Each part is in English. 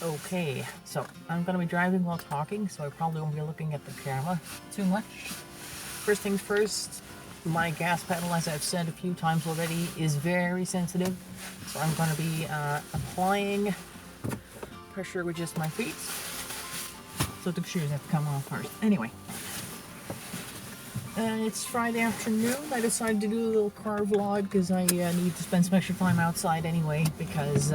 Okay, so I'm going to be driving while talking, so I probably won't be looking at the camera too much. First things first, my gas pedal, as I've said a few times already, is very sensitive. So I'm going to be applying pressure with just my feet. So the shoes have to come off first. Anyway, it's Friday afternoon. I decided to do a little car vlog because I need to spend some extra time outside anyway because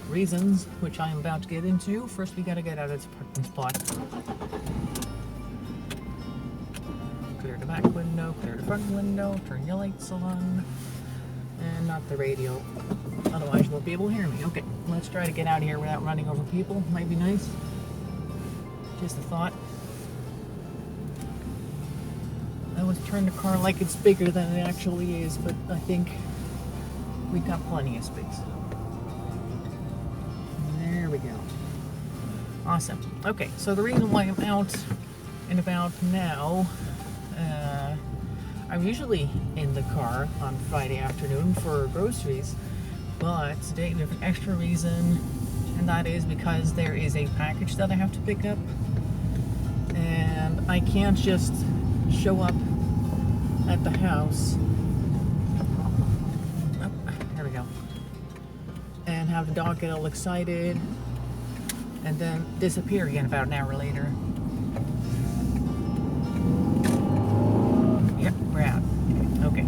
reasons, which I am about to get into. First, we got to get out of this parking spot. Clear the back window, clear the front window, turn your lights on, and not the radio. Otherwise, you won't be able to hear me. Okay, let's try to get out of here without running over people. Might be nice. Just a thought. I always turn the car like it's bigger than it actually is, but I think we got plenty of space. There we go. Awesome. Okay, so the reason why I'm out and about now, I'm usually in the car on Friday afternoon for groceries, but today there's an extra reason, and that is because there is a package that I have to pick up, and I can't just show up at the house, there we go, and have the dog get all excited and then disappear again about an hour later. Yep, we're out. Okay.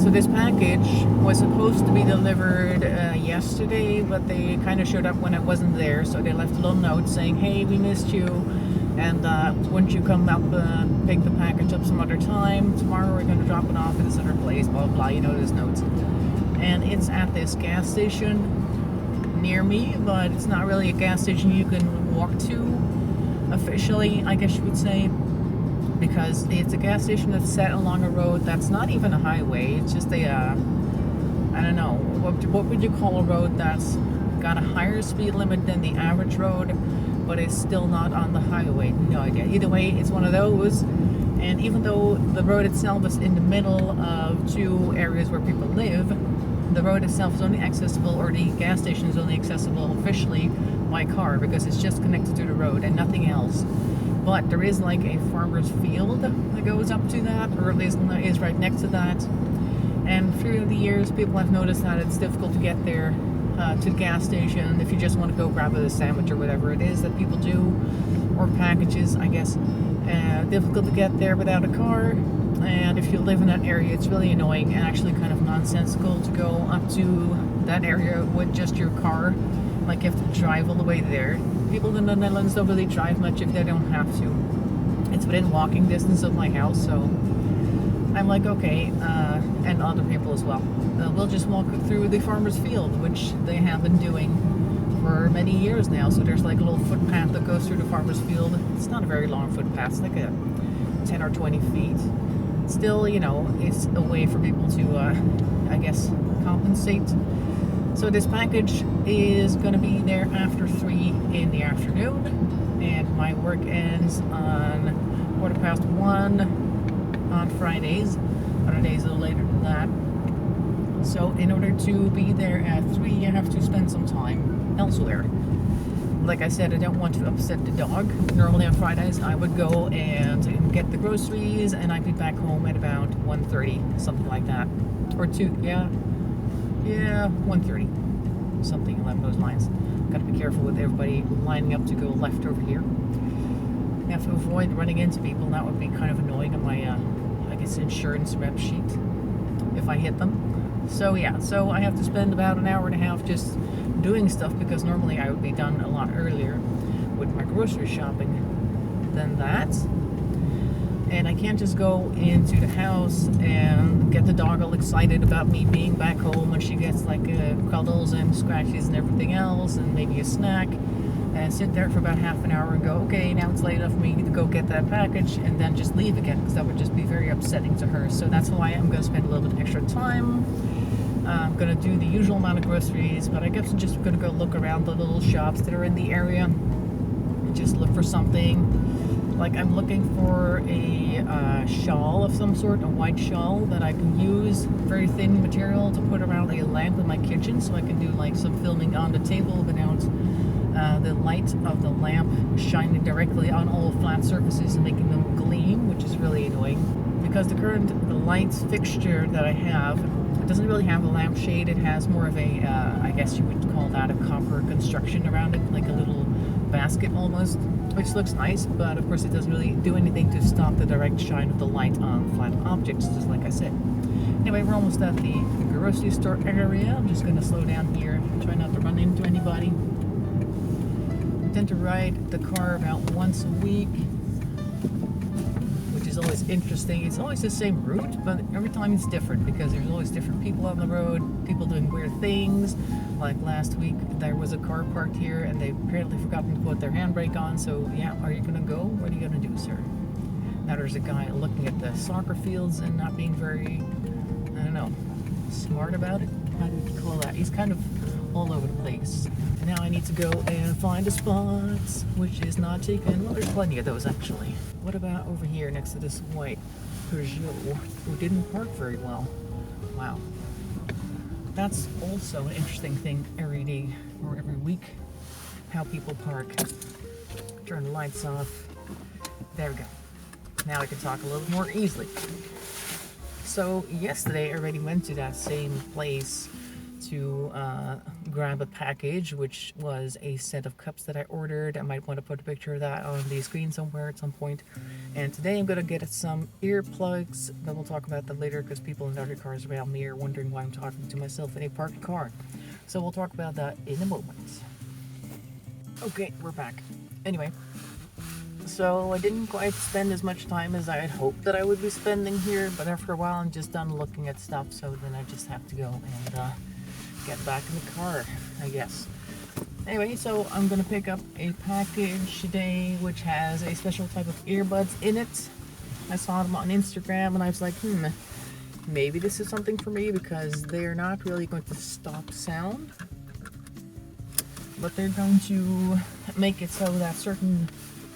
So this package was supposed to be delivered yesterday, but they kind of showed up when I wasn't there, so they left a little note saying, hey, we missed you, and wouldn't you come up pick the package up some other time? Tomorrow we're going to drop it off at this other place, blah, blah, blah, you know those notes. And it's at this gas station near me, but it's not really a gas station you can walk to officially, I guess you would say, because it's a gas station that's set along a road that's not even a highway. It's just a, I don't know, what would you call a road that's got a higher speed limit than the average road, but it's still not on the highway? No idea. Either way, it's one of those. And even though the road itself is in the middle of two areas where people live, the road itself is only accessible, or the gas station is only accessible officially by car, because it's just connected to the road and nothing else. But there is like a farmer's field that goes up to that, or at least is right next to that. And through the years, people have noticed that it's difficult to get there to the gas station if you just want to go grab a sandwich or whatever it is that people do, or packages, I guess. Difficult to get there without a car. And if you live in that area, it's really annoying and actually kind of nonsensical to go up to that area with just your car. Like, you have to drive all the way there. People in the Netherlands don't really drive much if they don't have to. It's within walking distance of my house, so I'm like, okay, and other people as well. We'll just walk through the farmer's field, which they have been doing for many years now. So there's like a little footpath that goes through the farmer's field. It's not a very long footpath, it's like a 10 or 20 feet. Still, you know, it's a way for people to, I guess, compensate. So this package is going to be there after 3 in the afternoon, and my work ends on 1:15 on Fridays. Other days a little later than that. So in order to be there at 3, you have to spend some time elsewhere. Like I said, I don't want to upset the dog. Normally on Fridays I would go and get the groceries, and I'd be back home at about 1:30, something like that. Or 2, yeah, 1:30, something along those lines. Got to be careful with everybody lining up to go left over here. You have to avoid running into people. That would be kind of annoying on my, I guess, insurance rep sheet if I hit them. So yeah, so I have to spend about an hour and a half just doing stuff, because normally I would be done a lot earlier with my grocery shopping than that. And I can't just go into the house and get the dog all excited about me being back home, and she gets like cuddles and scratches and everything else, and maybe a snack, and sit there for about half an hour and go, okay, now it's late enough for me to go get that package, and then just leave again, because that would just be very upsetting to her. So that's why I'm going to spend a little bit extra time. I'm going to do the usual amount of groceries, but I guess I'm just going to go look around the little shops that are in the area and just look for something. Like, I'm looking for a shawl of some sort, a white shawl that I can use, very thin material, to put around a lamp in my kitchen, so I can do like some filming on the table without light of the lamp shining directly on all flat surfaces and making them gleam, which is really annoying. Because the light fixture that I have, it doesn't really have a lampshade. It has more of a, I guess you would call that a copper construction around it, like a little basket almost, which looks nice, but of course it doesn't really do anything to stop the direct shine of the light on flat objects, just like I said. Anyway, we're almost at the grocery store area. I'm just going to slow down here, try not to run into anybody. I tend to ride the car about once a week, which is always interesting. It's always the same route, but every time it's different because there's always different people on the road, people doing weird things. Like last week, there was a car parked here and they apparently forgotten to put their handbrake on. So yeah, are you gonna go? What are you gonna do, sir? Now there's a guy looking at the soccer fields and not being very, I don't know, smart about it. How do you call that? He's kind of all over the place. Now I need to go and find a spot, which is not taken. Well, there's plenty of those actually. What about over here next to this white Peugeot who didn't park very well? Wow. That's also an interesting thing every day or every week, how people park. Turn the lights off. There we go. Now I can talk a little more easily. So yesterday I already went to that same place to grab a package, which was a set of cups that I ordered. I might want to put a picture of that on the screen somewhere at some point. And today I'm going to get some earplugs, but we'll talk about that later because people in other cars around me are wondering why I'm talking to myself in a parked car. So we'll talk about that in a moment. Okay, we're back. Anyway, so I didn't quite spend as much time as I had hoped that I would be spending here, but after a while I'm just done looking at stuff, so then I just have to go and get back in the car, I guess. Anyway, so I'm gonna pick up a package today which has a special type of earbuds in it. I saw them on Instagram and I was like, maybe this is something for me because they're not really going to stop sound, but they're going to make it so that certain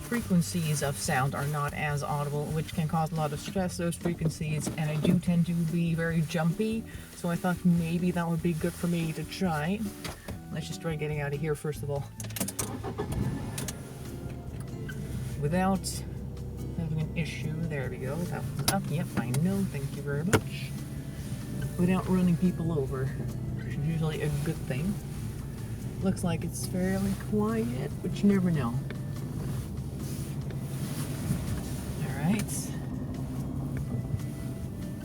frequencies of sound are not as audible, which can cause a lot of stress, those frequencies, and I do tend to be very jumpy, so I thought maybe that would be good for me to try. Let's just try getting out of here first of all without having an issue. There we go, that was up. Yep, I know, thank you very much. Without running people over, which is usually a good thing. Looks like it's fairly quiet, but you never know.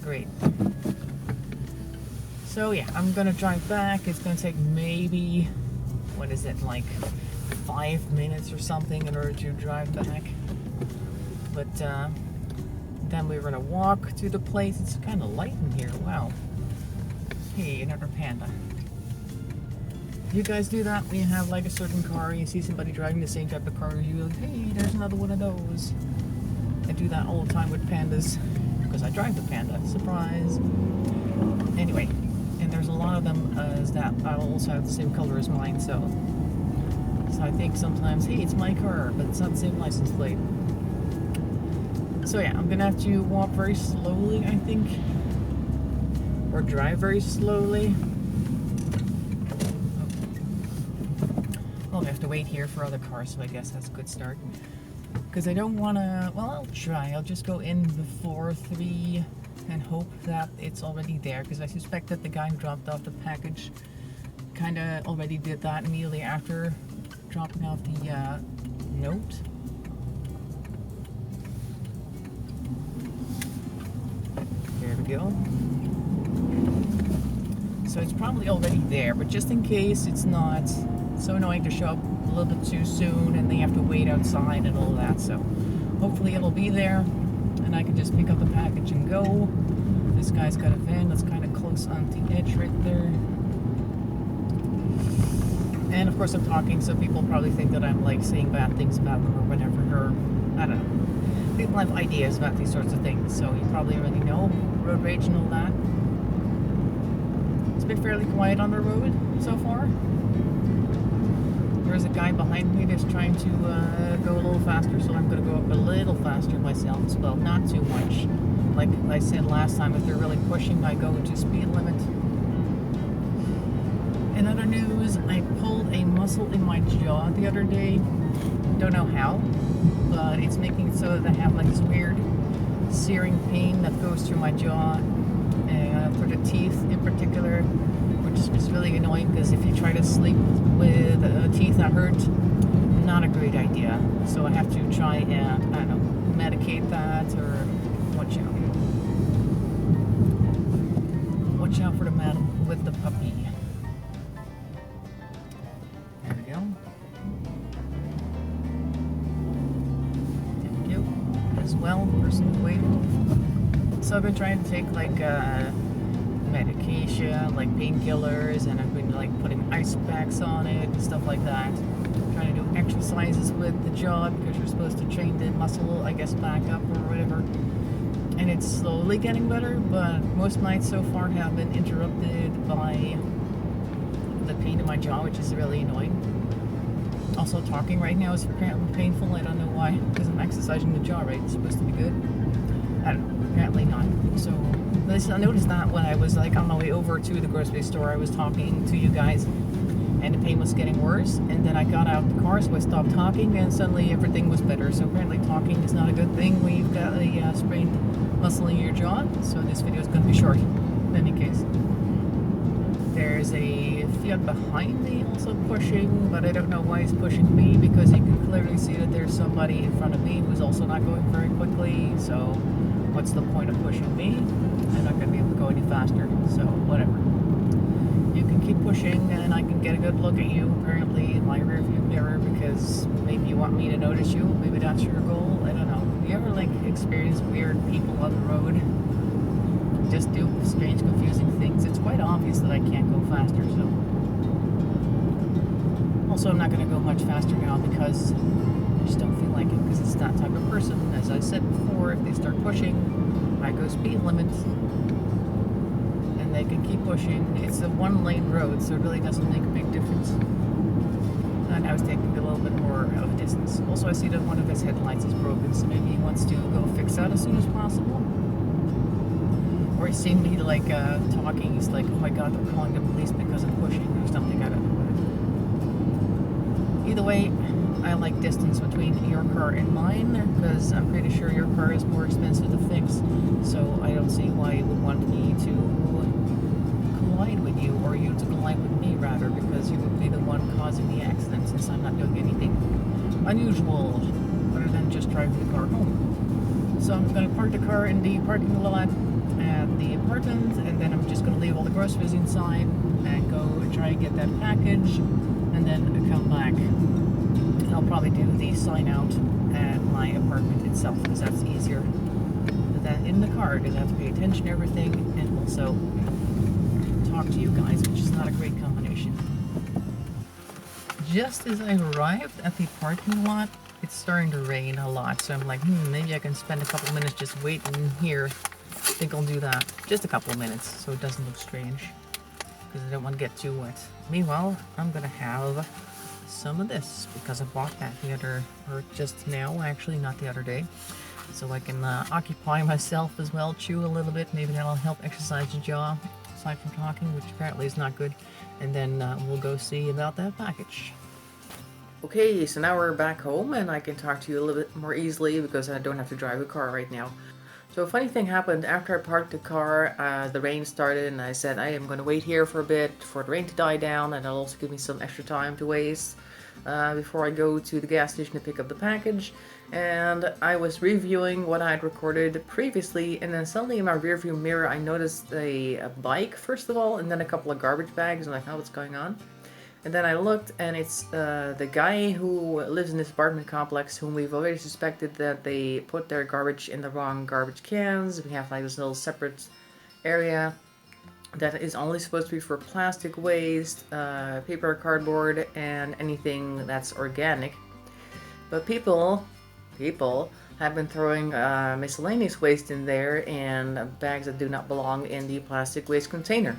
Great. So yeah, I'm gonna drive back. It's gonna take maybe, what is it, like 5 minutes or something in order to drive back. But then we're gonna walk to the place. It's kind of light in here. Wow. Hey, another panda. You guys do that when you have like a certain car and you see somebody driving the same type of car as you, like, hey, there's another one of those. I do that all the time with pandas because I drive the panda. Surprise. Anyway, and there's a lot of them that also have the same color as mine, so I think sometimes, hey, it's my car, but it's not the same license plate. So yeah, I'm gonna have to walk very slowly, I think, or drive very slowly. Well, I have to wait here for other cars, so I guess that's a good start. Because I don't want to, well, I'll try. I'll just go in before 3 and hope that it's already there. Because I suspect that the guy who dropped off the package kind of already did that immediately after dropping off the note. There we go. So it's probably already there, but just in case it's not, it's so annoying to show up a little bit too soon and they have to wait outside and all that. So hopefully it'll be there and I can just pick up the package and go. This guy's got a van that's kind of close on the edge right there. And of course I'm talking, so people probably think that I'm like saying bad things about them or whatever, or I don't know. People have ideas about these sorts of things, so you probably already know road rage and all that. It's been fairly quiet on the road so far. There's a guy behind me that's trying to go a little faster, so I'm going to go up a little faster myself as well. Not too much. Like I said last time, if they're really pushing, I go to speed limit. In other news, I pulled a muscle in my jaw the other day. Don't know how, but it's making it so that I have like this weird searing pain that goes through my jaw, for the teeth in particular, which is just really annoying because if you try to sleep with teeth that hurt, not a great idea. So I have to try and, I don't know, medicate that or watch out. Watch out for the man with the puppy. There we go. Thank you. As well, person who waited. So I've been trying to take like medication, like painkillers, and I've been like putting ice packs on it and stuff like that. Trying to do exercises with the jaw because you're supposed to train the muscle, I guess, back up or whatever. And it's slowly getting better, but most nights so far have been interrupted by the pain in my jaw, which is really annoying. Also, talking right now is apparently painful. I don't know why, because I'm exercising the jaw, right? It's supposed to be good. I don't know, apparently not. So, I noticed that when I was like on my way over to the grocery store, I was talking to you guys, and the pain was getting worse. And then I got out of the car, so I stopped talking, and suddenly everything was better. So apparently talking is not a good thing when you've got a sprained muscle in your jaw. So this video is going to be short, in any case. There's a Fiat behind me also pushing, but I don't know why he's pushing me because you can clearly see that there's somebody in front of me who's also not going very quickly. So what's the point of pushing me? I'm not going to be able to go any faster, so whatever. You can keep pushing and I can get a good look at you, apparently, in my rearview mirror, because maybe you want me to notice you. Maybe that's your goal. I don't know. You ever like experience weird people on the road? Just do strange, confusing things. It's quite obvious that I can't go faster, so. Also, I'm not going to go much faster now because I just don't feel like it, because it's that type of person. As I said before, if they start pushing, I go speed limit, and they can keep pushing. It's a one-lane road, so it really doesn't make a big difference. And I was taking a little bit more of a distance. Also, I see that one of his headlights is broken, so maybe he wants to go fix that as soon as possible. Or he's seen me like talking, he's like, oh my god, they're calling the police because I'm pushing or something, I don't know. Either way, I like distance between your car and mine, because I'm pretty sure your car is more expensive to fix, so I don't see why you would want me to collide with you, or you to collide with me rather, because you would be the one causing the accident, since I'm not doing anything unusual other than just driving the car home. So I'm going to park the car in the parking lot at the apartment, and then I'm just going to leave all the groceries inside and go try and get that package, and then come back. I'll probably do the sign out at my apartment itself, because that's easier than in the car, because I have to pay attention to everything and also talk to you guys, which is not a great combination. Just as I arrived at the parking lot, it's starting to rain a lot, so I'm like, maybe I can spend a couple minutes just waiting here. I think I'll do that. Just a couple of minutes, so it doesn't look strange, because I don't want to get too wet. Meanwhile, I'm gonna have some of this, because I bought that or just now, actually, not the other day. So I can occupy myself as well, chew a little bit. Maybe that'll help exercise the jaw, aside from talking, which apparently is not good. And then we'll go see about that package. Okay, so now we're back home, and I can talk to you a little bit more easily because I don't have to drive a car right now. So a funny thing happened after I parked the car. The rain started, and I said I am going to wait here for a bit for the rain to die down, and it'll also give me some extra time to waste before I go to the gas station to pick up the package. And I was reviewing what I had recorded previously, and then suddenly in my rearview mirror I noticed a bike first of all, and then a couple of garbage bags, and I thought, what's going on? And then I looked, and it's the guy who lives in this apartment complex, whom we've already suspected that they put their garbage in the wrong garbage cans. We have like this little separate area that is only supposed to be for plastic waste, paper, cardboard, and anything that's organic. But people have been throwing miscellaneous waste in there, and bags that do not belong in the plastic waste container.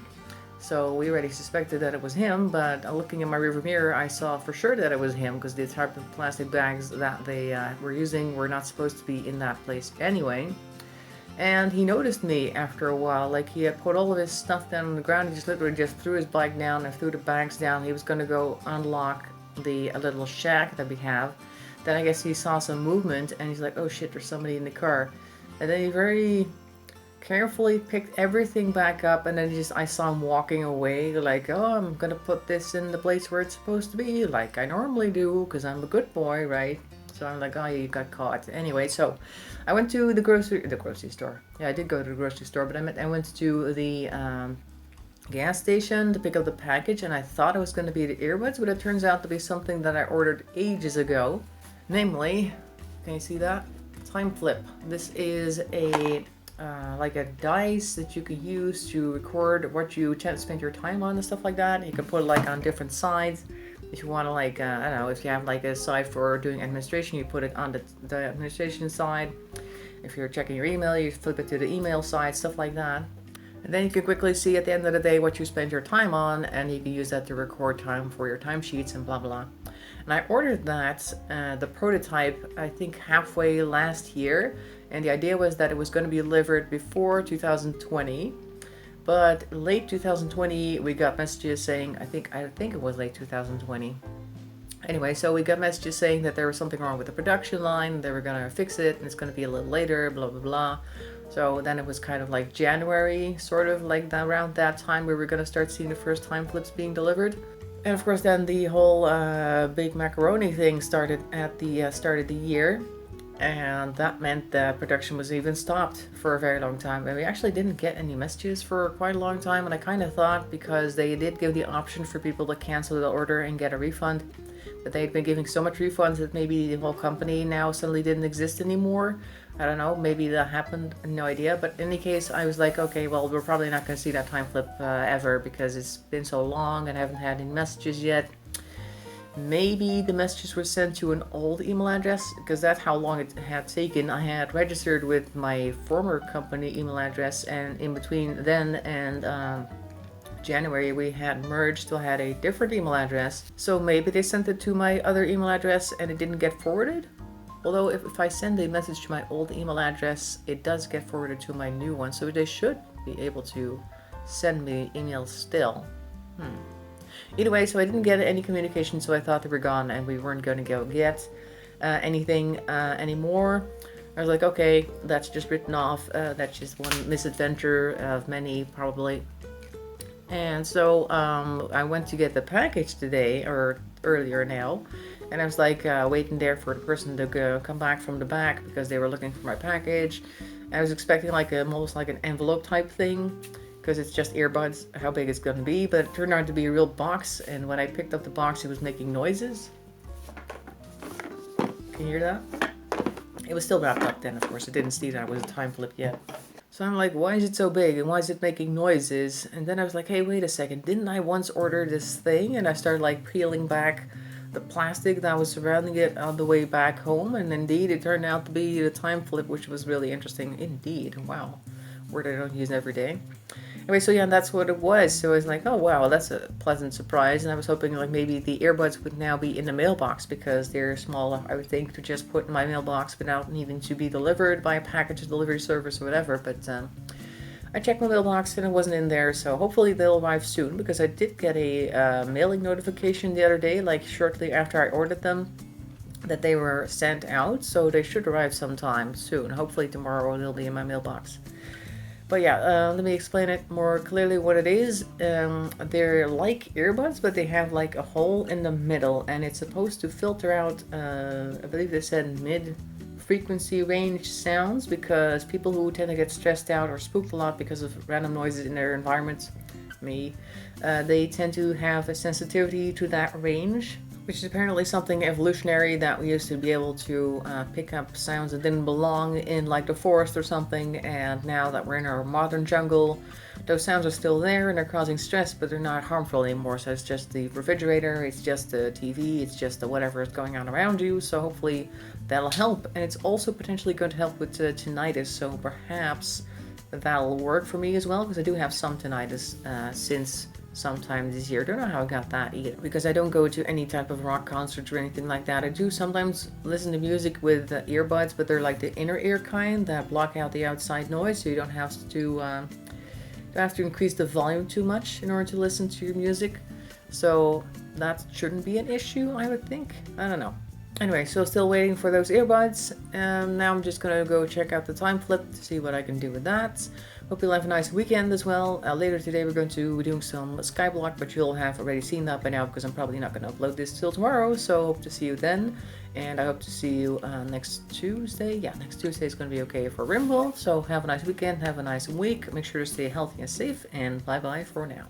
So we already suspected that it was him, but looking in my rearview mirror, I saw for sure that it was him, because the type of plastic bags that they were using were not supposed to be in that place anyway. And he noticed me after a while. Like, he had put all of his stuff down on the ground. He just literally just threw his bike down and threw the bags down. He was going to go unlock the little shack that we have. Then I guess he saw some movement and he's like, oh shit, there's somebody in the car. And then he very carefully picked everything back up, and then I saw him walking away like, oh, I'm gonna put this in the place where it's supposed to be, like I normally do, because I'm a good boy, right? So I'm like, oh, you got caught. Anyway, so I went to the grocery store. Yeah, I did go to the grocery store, but I went to the gas station to pick up the package, and I thought it was going to be the earbuds, but it turns out to be something that I ordered ages ago. Namely, can you see that? Time flip. This is a like a dice that you can use to record what you spend your time on and stuff like that. You can put it like on different sides. If you want to, like, I don't know, if you have like a side for doing administration, you put it on the administration side. If you're checking your email, you flip it to the email side, stuff like that. And then you can quickly see at the end of the day what you spend your time on, and you can use that to record time for your timesheets and blah blah. And I ordered that, the prototype, I think halfway last year, and the idea was that it was going to be delivered before 2020. But late 2020, we got messages saying, I think it was late 2020. Anyway, so we got messages saying that there was something wrong with the production line. They were going to fix it, and it's going to be a little later, blah, blah, blah. So then it was kind of like January, sort of like that, around that time, we were going to start seeing the first time flips being delivered. And of course, then the whole big macaroni thing started at the start of the year. And that meant that production was even stopped for a very long time. And we actually didn't get any messages for quite a long time. And I kind of thought, because they did give the option for people to cancel the order and get a refund, that they'd been giving so much refunds that maybe the whole company now suddenly didn't exist anymore. I don't know, maybe that happened, no idea. But in any case, I was like, okay, well, we're probably not going to see that time flip ever, because it's been so long and I haven't had any messages yet. Maybe the messages were sent to an old email address, because that's how long it had taken. I had registered with my former company email address, and in between then and January we had merged, so I had a different email address. So maybe they sent it to my other email address and it didn't get forwarded. Although if I send a message to my old email address, it does get forwarded to my new one, so they should be able to send me emails still. Either way, so I didn't get any communication, so I thought they were gone and we weren't going to go get anything anymore. I was like, okay, that's just written off. That's just one misadventure of many, probably. And so I went to get the package today, or earlier now, and I was like waiting there for the person to come back from the back, because they were looking for my package. I was expecting like almost like an envelope type thing, because it's just earbuds, how big it's going to be, but it turned out to be a real box, and when I picked up the box, it was making noises. Can you hear that? It was still wrapped up then, of course. I didn't see that it was a time flip yet. So I'm like, why is it so big, and why is it making noises? And then I was like, hey, wait a second, didn't I once order this thing? And I started like peeling back the plastic that was surrounding it on the way back home, and indeed it turned out to be the time flip, which was really interesting indeed. Wow, word I don't use every day. Anyway, so yeah, that's what it was. So I was like, oh wow, that's a pleasant surprise. And I was hoping like maybe the earbuds would now be in the mailbox, because they're small, I would think, to just put in my mailbox without needing to be delivered by a package delivery service or whatever. But I checked my mailbox and it wasn't in there, so hopefully they'll arrive soon, because I did get a mailing notification the other day, like shortly after I ordered them, that they were sent out. So they should arrive sometime soon. Hopefully tomorrow they'll be in my mailbox. But yeah, let me explain it more clearly what it is. They're like earbuds, but they have like a hole in the middle, and it's supposed to filter out, I believe they said mid-frequency range sounds, because people who tend to get stressed out or spooked a lot because of random noises in their environments, they tend to have a sensitivity to that range, which is apparently something evolutionary, that we used to be able to pick up sounds that didn't belong in like the forest or something, and now that we're in our modern jungle, those sounds are still there and they're causing stress, but they're not harmful anymore. So it's just the refrigerator, it's just the TV, it's just the whatever is going on around you, so hopefully that'll help. And it's also potentially going to help with tinnitus, so perhaps that'll work for me as well, because I do have some tinnitus since sometime this year. Don't know how I got that either, because I don't go to any type of rock concerts or anything like that. I do sometimes listen to music with earbuds, but they're like the inner ear kind that block out the outside noise, so you don't have to increase the volume too much in order to listen to your music. So that shouldn't be an issue, I would think. I don't know. Anyway, so still waiting for those earbuds. Now I'm just gonna go check out the time flip to see what I can do with that. Hope you'll have a nice weekend as well. Later today we're going to be doing some Skyblock, but you'll have already seen that by now because I'm probably not gonna upload this till tomorrow. So hope to see you then. And I hope to see you next Tuesday. Yeah, next Tuesday is gonna be okay for Rimble. So have a nice weekend, have a nice week. Make sure to stay healthy and safe, and bye bye for now.